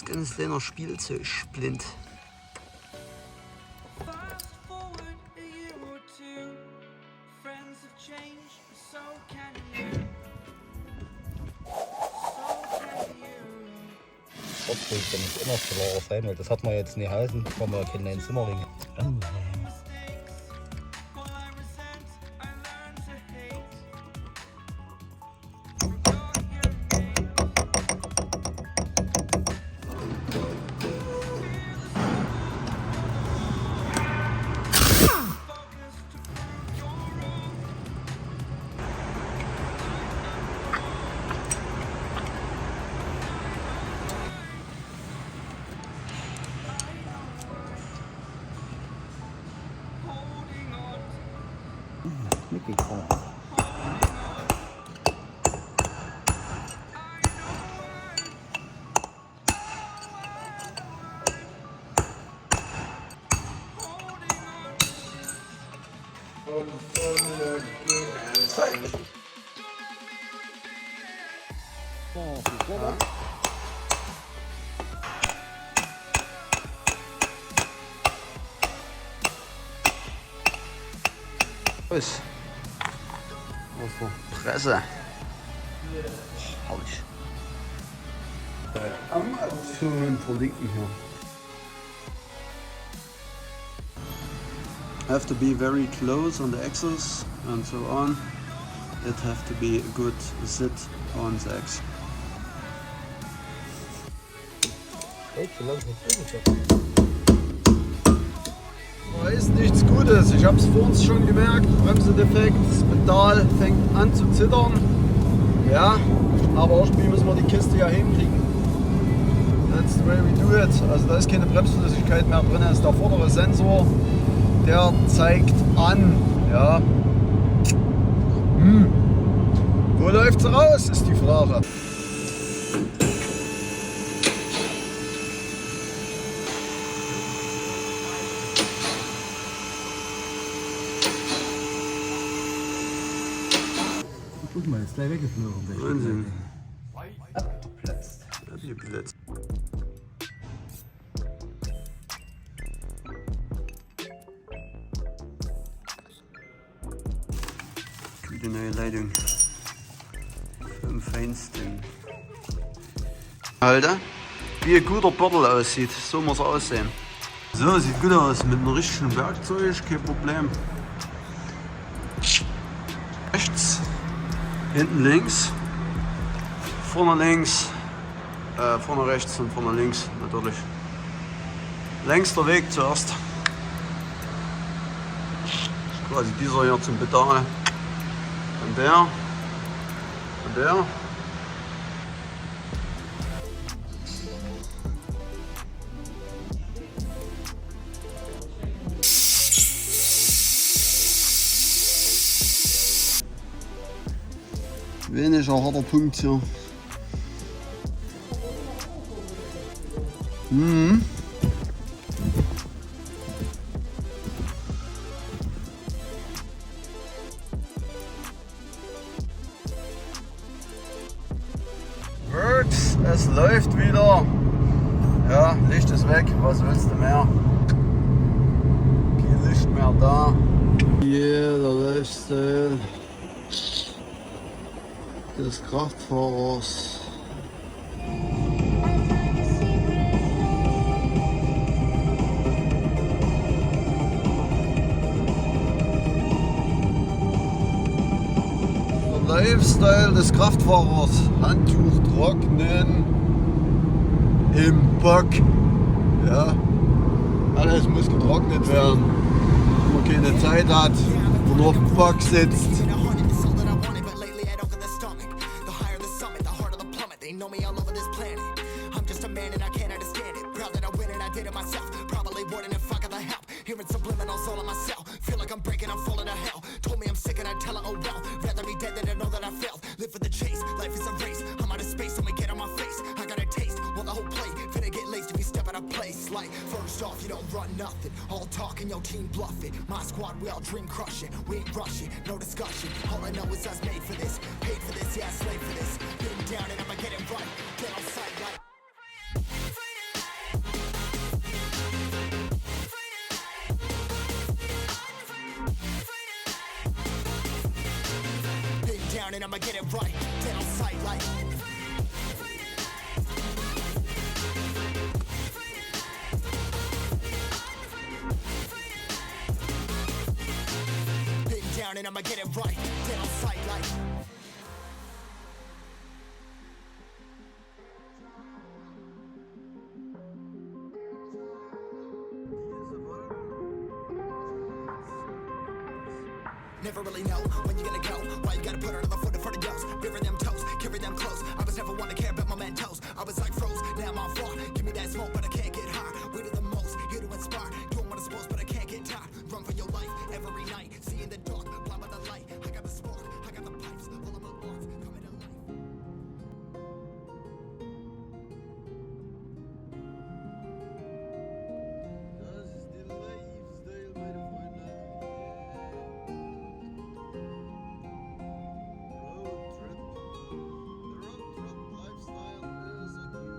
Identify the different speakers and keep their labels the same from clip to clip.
Speaker 1: Ganz kleiner Spielzeug-Splint.
Speaker 2: Trotzdem muss immer klarer sein, weil das hat man jetzt nicht heißen, weil wir kennen einen Zimmerling. Mitgekommen.
Speaker 1: Was? Presse. Herrlich. Amazon verlinken hier. Have to be very close on the axis and so on. It have to be a good sit on the axis. Da ist nichts Gutes. Ich habe es vor uns schon gemerkt. Bremsedefekt, das Pedal fängt an zu zittern. Ja, aber irgendwie müssen wir die Kiste ja hinkriegen. That's the way we do it. Also da ist keine Bremsflüssigkeit mehr drin. Das ist der vordere Sensor, der zeigt an. Ja. Wo läuft es raus, ist die Frage.
Speaker 2: Guck mal, ist gleich weggeflogen.
Speaker 1: Wahnsinn.
Speaker 2: Abgeplatzt.
Speaker 1: Abgeplatzt. Die neue Leitung. Vom Feinsten. Alter, wie ein guter Bottle aussieht. So muss er aussehen. So, sieht gut aus. Mit einem richtigen Werkzeug, kein Problem. Rechts. Hinten links, vorne links, vorne rechts und vorne links natürlich. Längster Weg zuerst. Quasi dieser hier zum Pedal. Und der. Und der. Weniger harter Punkt hier. Works, es läuft wieder. Ja, Licht ist weg, was willst du mehr? Kein Licht mehr da. Hier der Lifestyle des Kraftfahrers. Der Lifestyle des Kraftfahrers. Handtuch trocknen im Bock. Ja, alles muss getrocknet werden. Wenn man keine Zeit hat und nur auf dem Bock sitzt.
Speaker 3: First off, off, you don't run nothing. All talking, your team bluffing. My squad, we all dream crushing. We ain't rushing, no discussion. All I know is us made for this. Paid for this, yeah, slave for this. Been down and I'ma get it right. Get on sight like. Been down and I'ma get it right. Get on sight like. Down and I'ma get it right. Get on sight like. Never really know when you're gonna go. Why you gotta put another foot in front of yours? Bury them toes, carry them close. I was never one to care about my mentos. I was like froze, now I'm on floor. Give me that smoke, but I can't get high. We do the most, here to inspire. Doing what I'm supposed, but I can't get tired. Run for your life every night. See in the dark, blind by the light. I got the spark, I got the pipes. All of my arts coming to life.
Speaker 1: Das ist die Lifestyle, meine Freunde. Road trip. The road trip lifestyle is a new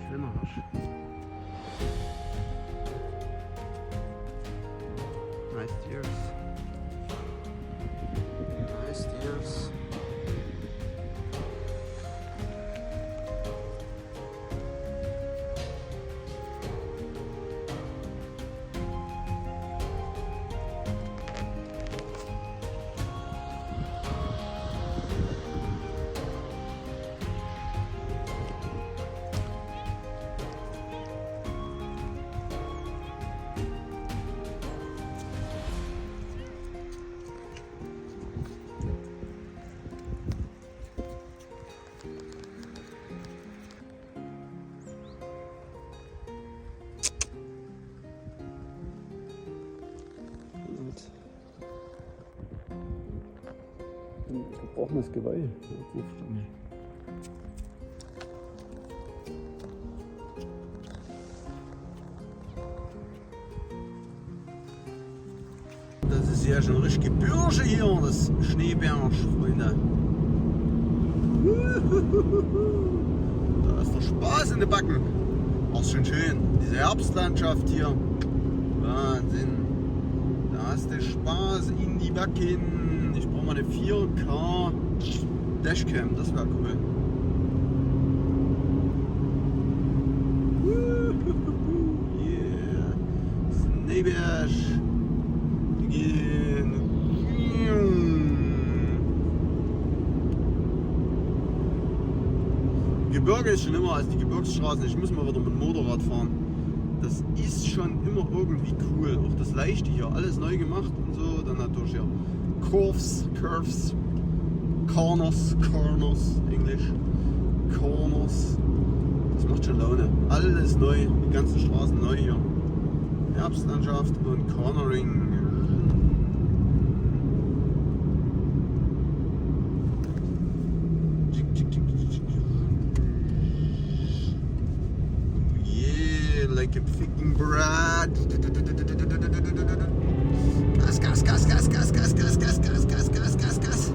Speaker 1: schöner Arsch. Nice steers. Nice steers. Gebrochenes Geweih. Das ist ja schon richtig Gebürsche hier, das Schneeberg, Freunde. Da ist der Spaß in den Backen. Ach, ist schon schön. Diese Herbstlandschaft hier. Wahnsinn. Da hast du Spaß in die Backen. Ich brauche mal eine 4K Dashcam, das wäre cool. Yeah. Schneeberg. Gebirge ist schon immer, also die Gebirgsstraßen, ich muss mal wieder mit dem Motorrad fahren. Das ist schon immer irgendwie cool. Auch das Leichte hier, alles neu gemacht und so. Dann natürlich ja Curves, Corners, Englisch, Corners. Das macht schon Laune. Alles neu, die ganzen Straßen neu hier. Herbstlandschaft und Cornering. Yeah, like a fucking bread. Gas, Gas, Gas, Gas, Gas, Gas, Gas, Gas, Gas, Gas, Gas, Gas, Gas.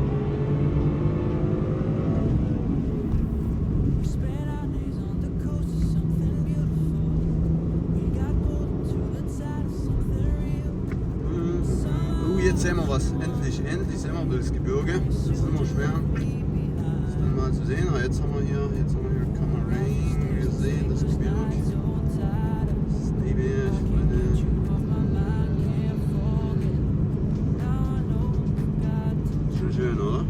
Speaker 1: Jetzt sehen wir was. Endlich sehen wir das Gebirge. Das ist immer schwer, das dann mal zu sehen. Aber jetzt haben wir hier Kammering. Wir sehen das Gebirge. Das ist ewig, Freunde. Schon schön, oder?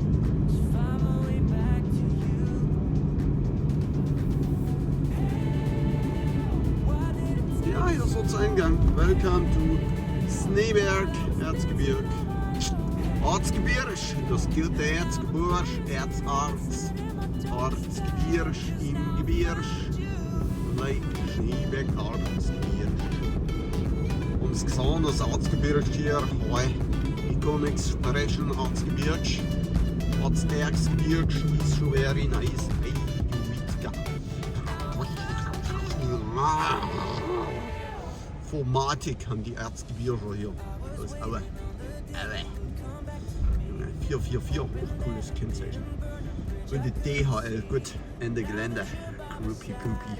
Speaker 1: Ja, hier ist Ortseingang. Welcome to Schneeberg, Erzgebirge. Erzgebirge, das gilt der Erzgebirge, Erzarz. Erzgebirge im Gebirge. Lake Schneeberg, Erzgebirge. Und das gesehen, das Erzgebirge hier, ich kann nichts sprechen, Erzgebirge. Erzgebirge ist schon very nice. Hey, du Witzka. Formatik haben die Erzgebirge hier. Das ist Aue. 444, auch cooles Kennzeichen. Und die DHL, gut, Ende Gelände. Krupi Pumpi.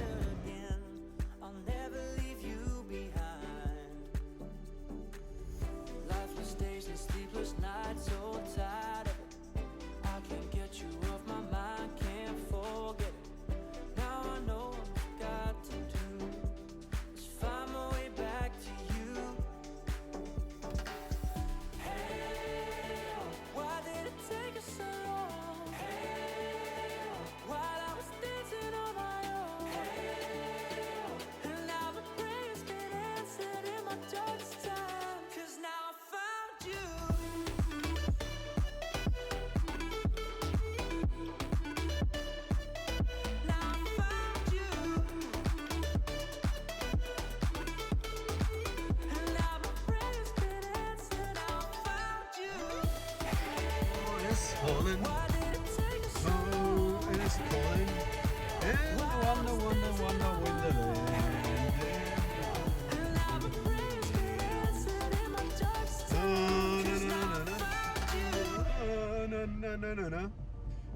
Speaker 1: Calling, oh, it's calling, and wonder wonderland.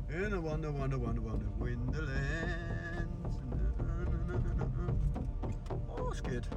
Speaker 1: In a wonder wonderland. Oh, es geht.